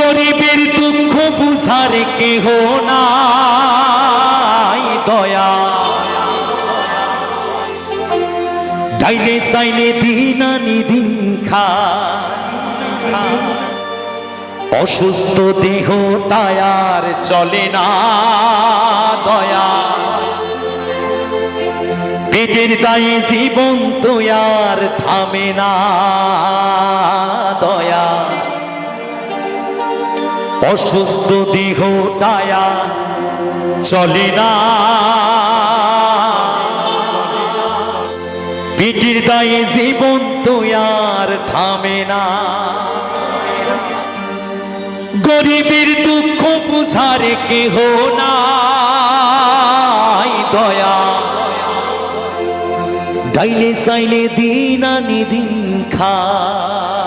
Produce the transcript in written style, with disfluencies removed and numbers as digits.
গরিবের দুঃখ বুঝার কেহ নাই দয়া, চাইলে চাইলে দিন আনি দিন খায়। অসুস্থ দেহ তায়ার চলে না দয়া, পেটের দায়ে জীবন তো আর থামে না দয়া। অসুস্থ দেহ তায়া চলে না, পেটের দায়ে জীবন তো আর থামে না। গরিবের দুঃখ বুঝার কেহ নাই দয়া, চাইলে চাইলে দিন আনি দিন খায়।